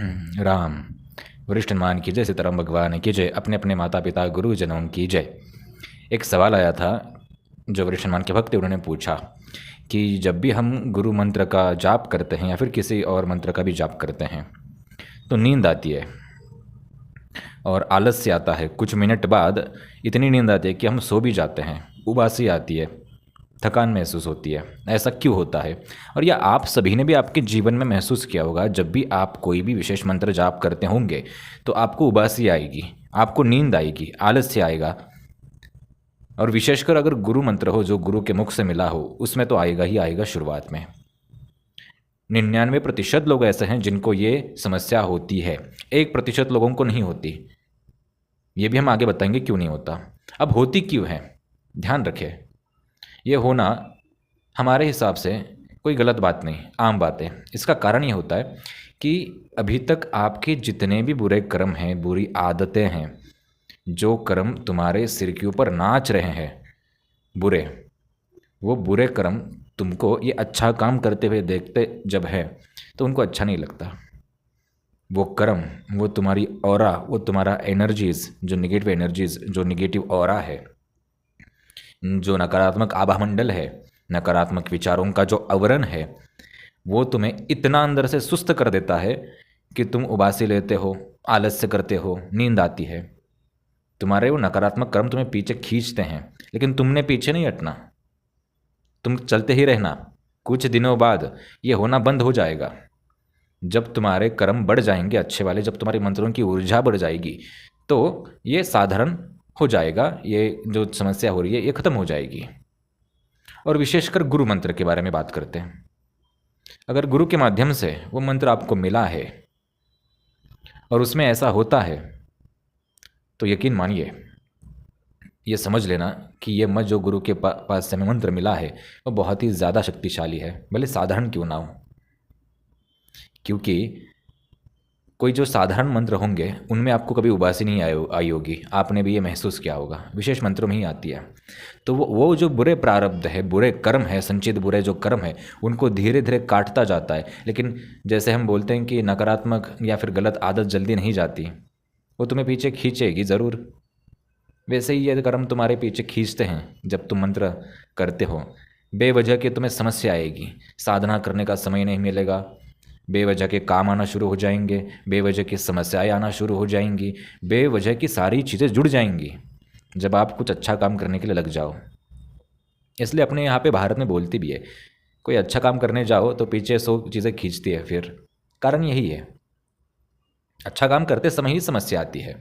राम वरिष्ठ मान की जय, सीताराम भगवान की जय, अपने अपने माता पिता गुरुजनों की जय। एक सवाल आया था जो वरिष्ठ मान के भक्त थे, उन्होंने पूछा कि जब भी हम गुरु मंत्र का जाप करते हैं या फिर किसी और मंत्र का भी जाप करते हैं तो नींद आती है और आलस्य आता है। कुछ मिनट बाद इतनी नींद आती है कि हम सो भी जाते हैं, उबासी आती है, थकान महसूस होती है। ऐसा क्यों होता है? और यह आप सभी ने भी आपके जीवन में महसूस किया होगा। जब भी आप कोई भी विशेष मंत्र जाप करते होंगे तो आपको उबासी आएगी, आपको नींद आएगी, आलस्य आएगा। और विशेषकर अगर गुरु मंत्र हो जो गुरु के मुख से मिला हो, उसमें तो आएगा ही आएगा शुरुआत में। 99% लोग ऐसे हैं जिनको ये समस्या होती है, 1% लोगों को नहीं होती। ये भी हम आगे बताएंगे क्यों नहीं होता। अब होती क्यों है, ध्यान रखें। ये होना हमारे हिसाब से कोई गलत बात नहीं, आम बात है। इसका कारण ये होता है कि अभी तक आपके जितने भी बुरे कर्म हैं, बुरी आदतें हैं, जो कर्म तुम्हारे सिर के ऊपर नाच रहे हैं बुरे, वो बुरे कर्म तुमको ये अच्छा काम करते हुए देखते जब है तो उनको अच्छा नहीं लगता। वो कर्म, वो तुम्हारी ऑरा, वो तुम्हारा एनर्जीज, जो निगेटिव एनर्जीज, जो निगेटिव ऑरा है, जो नकारात्मक आभामंडल है, नकारात्मक विचारों का जो आवरण है, वो तुम्हें इतना अंदर से सुस्त कर देता है कि तुम उबासी लेते हो, आलस्य करते हो, नींद आती है। तुम्हारे वो नकारात्मक कर्म तुम्हें पीछे खींचते हैं, लेकिन तुमने पीछे नहीं हटना, तुम चलते ही रहना। कुछ दिनों बाद ये होना बंद हो जाएगा। जब तुम्हारे कर्म बढ़ जाएंगे अच्छे वाले, जब तुम्हारे मंत्रों की ऊर्जा बढ़ जाएगी तो ये साधारण हो जाएगा। ये जो समस्या हो रही है ये खत्म हो जाएगी। और विशेषकर गुरु मंत्र के बारे में बात करते हैं। अगर गुरु के माध्यम से वो मंत्र आपको मिला है और उसमें ऐसा होता है तो यकीन मानिए, ये समझ लेना कि ये मत जो गुरु के पास से हमें मंत्र मिला है वो बहुत ही ज़्यादा शक्तिशाली है, भले साधारण क्यों ना हो। क्योंकि कोई जो साधारण मंत्र होंगे उनमें आपको कभी उबासी नहीं आई होगी, आपने भी ये महसूस किया होगा, विशेष मंत्रों में ही आती है। तो वो जो बुरे प्रारब्ध है, बुरे कर्म है, संचित बुरे जो कर्म है, उनको धीरे धीरे काटता जाता है। लेकिन जैसे हम बोलते हैं कि नकारात्मक या फिर गलत आदत जल्दी नहीं जाती, वो तुम्हें पीछे खींचेगी ज़रूर। वैसे ही ये कर्म तुम्हारे पीछे खींचते हैं। जब तुम मंत्र करते हो बेवजह की तुम्हें समस्या आएगी, साधना करने का समय नहीं मिलेगा, बेवजह के काम आना शुरू हो जाएंगे, बेवजह की समस्याएं आना शुरू हो जाएंगी, बेवजह की सारी चीज़ें जुड़ जाएंगी जब आप कुछ अच्छा काम करने के लिए लग जाओ। इसलिए अपने यहाँ पे भारत में बोलती भी है, कोई अच्छा काम करने जाओ तो पीछे 100 चीज़ें खींचती है। फिर कारण यही है, अच्छा काम करते समय ही समस्या आती है।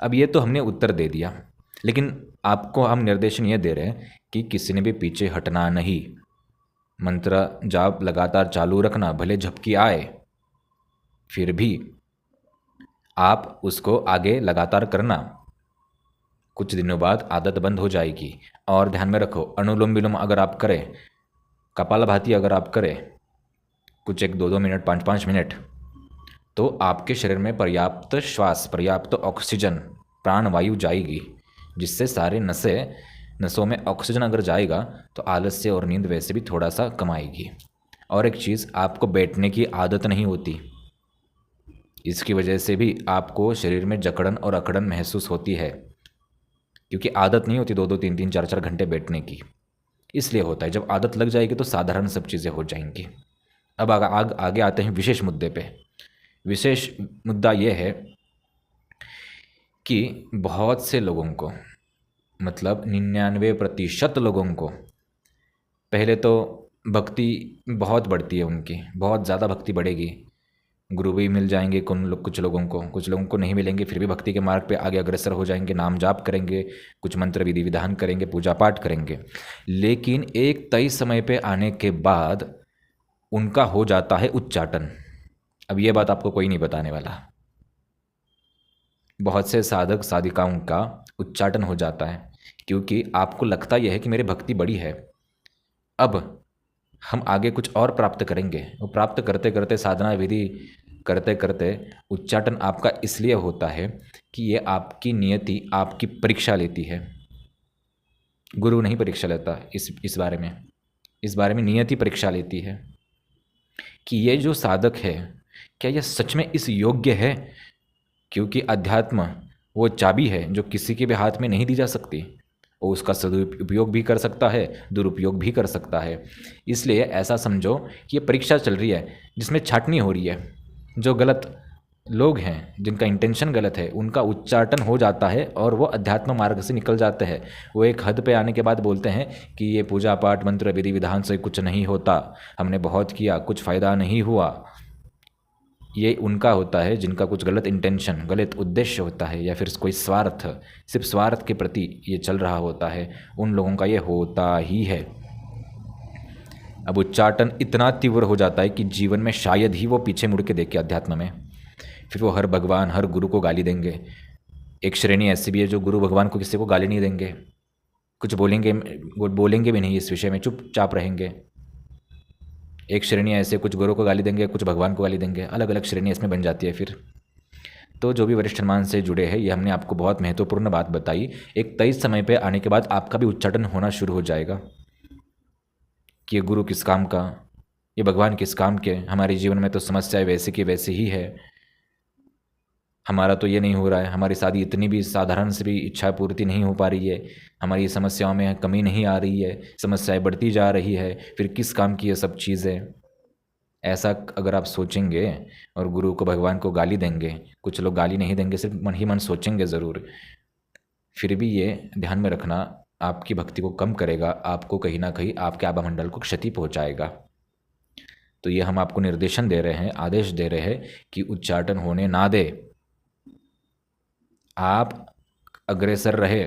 अब ये तो हमने उत्तर दे दिया, लेकिन आपको हम निर्देशन ये दे रहे हैं कि किसी ने भी पीछे हटना नहीं। मंत्र जाप लगातार चालू रखना, भले झपकी आए फिर भी आप उसको आगे लगातार करना। कुछ दिनों बाद आदत बंद हो जाएगी। और ध्यान में रखो, अनुलोम विलोम अगर आप करें, कपालभाति अगर आप करें कुछ 1-2 मिनट, 5-5 मिनट, तो आपके शरीर में पर्याप्त श्वास, पर्याप्त ऑक्सीजन, प्राणवायु जाएगी, जिससे सारे नसों में ऑक्सीजन अगर जाएगा तो आलस्य और नींद वैसे भी थोड़ा सा कम आएगी। और एक चीज़, आपको बैठने की आदत नहीं होती, इसकी वजह से भी आपको शरीर में जकड़न और अकड़न महसूस होती है, क्योंकि आदत नहीं होती 2-2, 3-3, 4-4 घंटे बैठने की। इसलिए होता है। जब आदत लग जाएगी तो साधारण सब चीज़ें हो जाएंगी। अब आगे आते हैं विशेष मुद्दे पे। विशेष मुद्दा यह है कि बहुत से लोगों को, मतलब 99% लोगों को, पहले तो भक्ति बहुत बढ़ती है उनकी, बहुत ज़्यादा भक्ति बढ़ेगी, गुरु भी मिल जाएंगे कुछ लोगों को नहीं मिलेंगे, फिर भी भक्ति के मार्ग पे आगे अग्रसर हो जाएंगे, नाम जाप करेंगे, कुछ मंत्र विधि विधान करेंगे, पूजा पाठ करेंगे। लेकिन एक तय समय पे आने के बाद उनका हो जाता है उच्चाटन। अब ये बात आपको कोई नहीं बताने वाला। बहुत से साधक साधिकाओं का उच्चाटन हो जाता है, क्योंकि आपको लगता यह है कि मेरी भक्ति बड़ी है, अब हम आगे कुछ और प्राप्त करेंगे। वो प्राप्त करते करते, साधना विधि करते करते उच्चाटन आपका इसलिए होता है कि ये आपकी नियति आपकी परीक्षा लेती है। गुरु नहीं परीक्षा लेता इस बारे में नियति परीक्षा लेती है कि ये जो साधक है क्या यह सच में इस योग्य है? क्योंकि अध्यात्म वो चाबी है जो किसी के भी हाथ में नहीं दी जा सकती। वो उसका सदुपयोग भी कर सकता है, दुरुपयोग भी कर सकता है। इसलिए ऐसा समझो कि ये परीक्षा चल रही है जिसमें छाटनी हो रही है। जो गलत लोग हैं, जिनका इंटेंशन गलत है, उनका उच्चाटन हो जाता है और वो अध्यात्म मार्ग से निकल जाते हैं। वो एक हद पे आने के बाद बोलते हैं कि ये पूजा पाठ मंत्र विधि विधान से कुछ नहीं होता, हमने बहुत किया, कुछ फ़ायदा नहीं हुआ। ये उनका होता है जिनका कुछ गलत इंटेंशन, गलत उद्देश्य होता है, या फिर कोई स्वार्थ, सिर्फ स्वार्थ के प्रति ये चल रहा होता है। उन लोगों का ये होता ही है। अब उच्चाटन इतना तीव्र हो जाता है कि जीवन में शायद ही वो पीछे मुड़ के देखे अध्यात्म में। फिर वो हर भगवान, हर गुरु को गाली देंगे। एक श्रेणी ऐसी भी है जो गुरु भगवान को किसी को गाली नहीं देंगे, कुछ बोलेंगे, वो बोलेंगे भी नहीं इस विषय में, चुपचाप रहेंगे। एक श्रेणी ऐसे कुछ गुरु को गाली देंगे, कुछ भगवान को गाली देंगे, अलग अलग श्रेणी इसमें बन जाती है फिर। तो जो भी वरिष्ठ सम्मान से जुड़े हैं, ये हमने आपको बहुत महत्वपूर्ण बात बताई। एक तय समय पे आने के बाद आपका भी उच्चाटन होना शुरू हो जाएगा कि ये गुरु किस काम का, ये भगवान किस काम के। हमारे जीवन में तो समस्याएं वैसी की वैसी ही है, हमारा तो ये नहीं हो रहा है, हमारी शादी इतनी भी साधारण से भी इच्छा पूर्ति नहीं हो पा रही है, हमारी समस्याओं में कमी नहीं आ रही है, समस्याएं बढ़ती जा रही है, फिर किस काम की ये सब चीज़ें। ऐसा अगर आप सोचेंगे और गुरु को भगवान को गाली देंगे, कुछ लोग गाली नहीं देंगे, सिर्फ मन ही मन सोचेंगे ज़रूर, फिर भी ये ध्यान में रखना आपकी भक्ति को कम करेगा, आपको कहीं ना कहीं आपके आभा मंडल को क्षति पहुंचाएगा। तो ये हम आपको निर्देशन दे रहे हैं, आदेश दे रहे हैं कि उच्चाटन होने ना दे। आप अग्रसर रहे,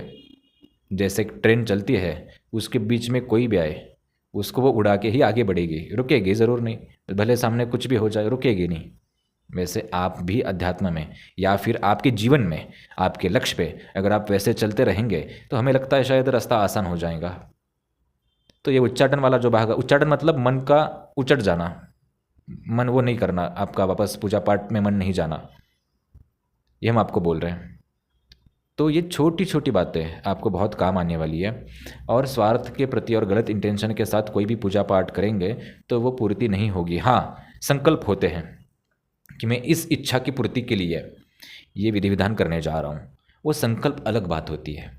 जैसे ट्रेन चलती है, उसके बीच में कोई भी आए उसको वो उड़ा के ही आगे बढ़ेगी, रुकेगी ज़रूर नहीं, भले सामने कुछ भी हो जाए, रुकेगी नहीं। वैसे आप भी अध्यात्म में या फिर आपके जीवन में, आपके लक्ष्य पे अगर आप वैसे चलते रहेंगे तो हमें लगता है शायद रास्ता आसान हो जाएगा। तो ये उच्चाटन वाला जो भाग है, उच्चाटन मतलब मन का उचट जाना, मन वो नहीं करना, आपका वापस पूजा पाठ में मन नहीं जाना, ये हम आपको बोल रहे हैं। तो ये छोटी छोटी बातें आपको बहुत काम आने वाली है। और स्वार्थ के प्रति और गलत इंटेंशन के साथ कोई भी पूजा पाठ करेंगे तो वो पूर्ति नहीं होगी। हाँ, संकल्प होते हैं कि मैं इस इच्छा की पूर्ति के लिए ये विधि विधान करने जा रहा हूँ, वो संकल्प अलग बात होती है,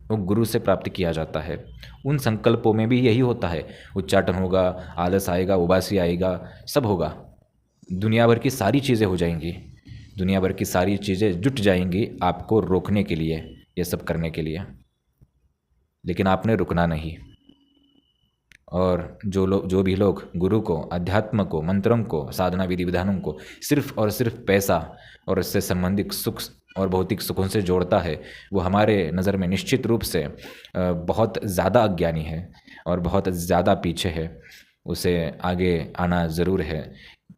वो गुरु से प्राप्त किया जाता है। उन संकल्पों में भी यही होता है, उच्चाटन होगा, आलस आएगा, उबासी आएगा, सब होगा, दुनिया भर की सारी चीज़ें हो जाएंगी, दुनिया भर की सारी चीज़ें जुट जाएंगी आपको रोकने के लिए, ये सब करने के लिए। लेकिन आपने रुकना नहीं। और जो भी लोग गुरु को, अध्यात्म को, मंत्रों को, साधना विधि विधानों को सिर्फ और सिर्फ पैसा और इससे संबंधित सुख और भौतिक सुखों से जोड़ता है, वो हमारे नज़र में निश्चित रूप से बहुत ज़्यादा अज्ञानी है और बहुत ज़्यादा पीछे है। उसे आगे आना ज़रूर है,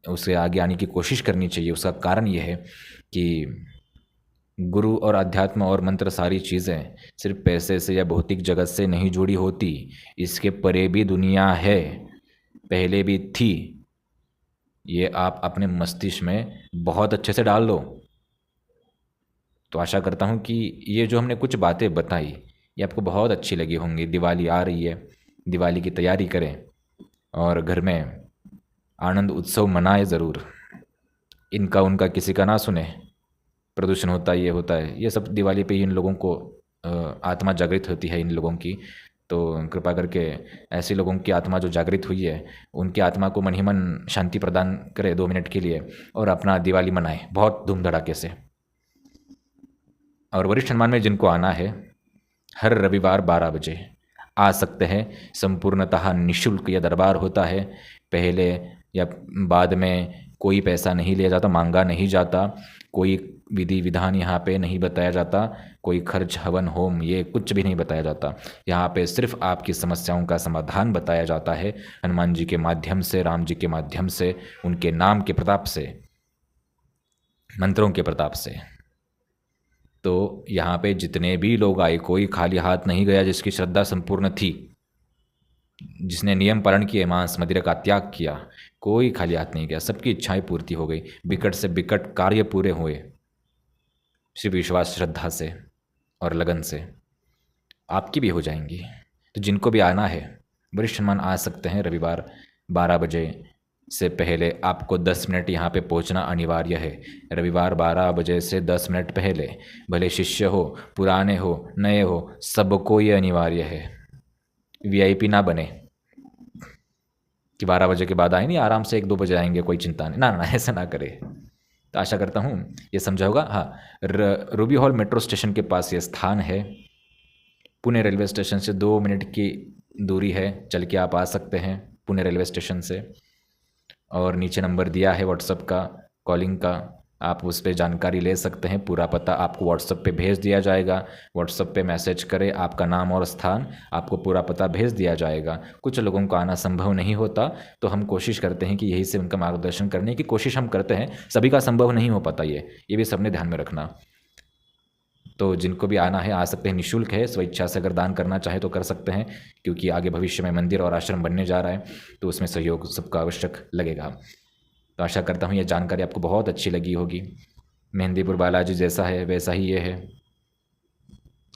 उसे आगे आने की कोशिश करनी चाहिए। उसका कारण यह है कि गुरु और अध्यात्म और मंत्र सारी चीज़ें सिर्फ पैसे से या भौतिक जगत से नहीं जुड़ी होती, इसके परे भी दुनिया है, पहले भी थी। ये आप अपने मस्तिष्क में बहुत अच्छे से डाल लो। तो आशा करता हूँ कि ये जो हमने कुछ बातें बताई ये आपको बहुत अच्छी लगी होंगी। दिवाली आ रही है, दिवाली की तैयारी करें और घर में आनंद उत्सव मनाए ज़रूर। इनका उनका किसी का ना सुने, प्रदूषण होता है, ये होता है, ये सब दिवाली पे ही इन लोगों को आत्मा जागृत होती है इन लोगों की। तो कृपा करके ऐसे लोगों की आत्मा जो जागृत हुई है, उनकी आत्मा को मन ही मन शांति प्रदान करे 2 मिनट के लिए और अपना दिवाली मनाए बहुत धूम धड़ाके से। और वरिष्ठ सम्मान में जिनको आना है, हर रविवार 12 बजे आ सकते हैं। संपूर्णतः निःशुल्क यह दरबार होता है। पहले या बाद में कोई पैसा नहीं लिया जाता, मांगा नहीं जाता, कोई विधि विधान यहाँ पे नहीं बताया जाता, कोई खर्च हवन होम ये कुछ भी नहीं बताया जाता। यहाँ पे सिर्फ आपकी समस्याओं का समाधान बताया जाता है, हनुमान जी के माध्यम से, राम जी के माध्यम से, उनके नाम के प्रताप से, मंत्रों के प्रताप से। तो यहाँ पे जितने भी लोग आए, कोई खाली हाथ नहीं गया। जिसकी श्रद्धा संपूर्ण थी, जिसने नियम पालन किए, मांस मदिरा का त्याग किया, कोई खाली हाथ नहीं गया। सबकी इच्छाएं पूर्ति हो गई, विकट से विकट कार्य पूरे हुए, सिर्फ विश्वास, श्रद्धा से और लगन से। आपकी भी हो जाएंगी। तो जिनको भी आना है, वरिष्ठ सम्मान आ सकते हैं रविवार 12 बजे से पहले आपको 10 मिनट यहाँ पे पहुँचना अनिवार्य है। रविवार 12 बजे से 10 मिनट पहले, भले शिष्य हो, पुराने हो, नए हो, सबको ये अनिवार्य है। वीआईपी ना बने कि 12 बजे के बाद आए नहीं, आराम से 1-2 बजे आएंगे, कोई चिंता नहीं, ना ऐसा ना करे। तो आशा करता हूँ ये समझा होगा। हाँ, रूबी हॉल मेट्रो स्टेशन के पास ये स्थान है। पुणे रेलवे स्टेशन से 2 मिनट की दूरी है, चल के आप आ सकते हैं पुणे रेलवे स्टेशन से। और नीचे नंबर दिया है व्हाट्सअप का, कॉलिंग का, आप उस पर जानकारी ले सकते हैं। पूरा पता आपको व्हाट्सअप पे भेज दिया जाएगा। व्हाट्सअप पे मैसेज करें, आपका नाम और स्थान, आपको पूरा पता भेज दिया जाएगा। कुछ लोगों को आना संभव नहीं होता, तो हम कोशिश करते हैं कि यही से उनका मार्गदर्शन करने की कोशिश हम करते हैं। सभी का संभव नहीं हो पाता, ये भी सबने ध्यान में रखना। तो जिनको भी आना है आ सकते हैं, निःशुल्क है। स्वेच्छा से अगर दान करना चाहे तो कर सकते हैं, क्योंकि आगे भविष्य में मंदिर और आश्रम बनने जा रहा है, तो उसमें सहयोग सबका आवश्यक लगेगा। तो आशा करता हूँ ये जानकारी आपको बहुत अच्छी लगी होगी। मेहंदीपुर बालाजी जैसा है वैसा ही ये है,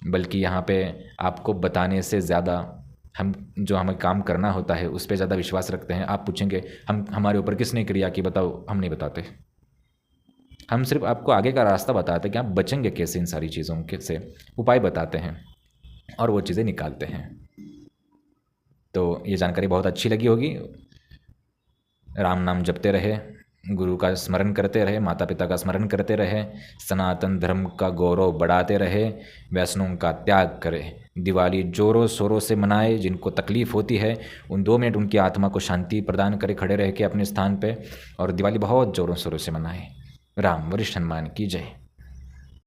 बल्कि यहाँ पे आपको बताने से ज़्यादा हम जो हमें काम करना होता है उस पर ज़्यादा विश्वास रखते हैं। आप पूछेंगे हमारे ऊपर किसने क्रिया की, बताओ, हम नहीं बताते। हम सिर्फ आपको आगे का रास्ता बताते हैं कि आप बचेंगे कैसे इन सारी चीज़ों के से, उपाय बताते हैं और वो चीज़ें निकालते हैं। तो ये जानकारी बहुत अच्छी लगी होगी। राम नाम जपते रहे, गुरु का स्मरण करते रहे, माता पिता का स्मरण करते रहे, सनातन धर्म का गौरव बढ़ाते रहे, वैष्णवों का त्याग करें, दिवाली जोरों शोरों से मनाए। जिनको तकलीफ़ होती है उन 2 मिनट उनकी आत्मा को शांति प्रदान करे, खड़े रह के अपने स्थान पे, और दिवाली बहुत जोरों शोरों से मनाए। राम वरिष्ठ हनुमान की जय।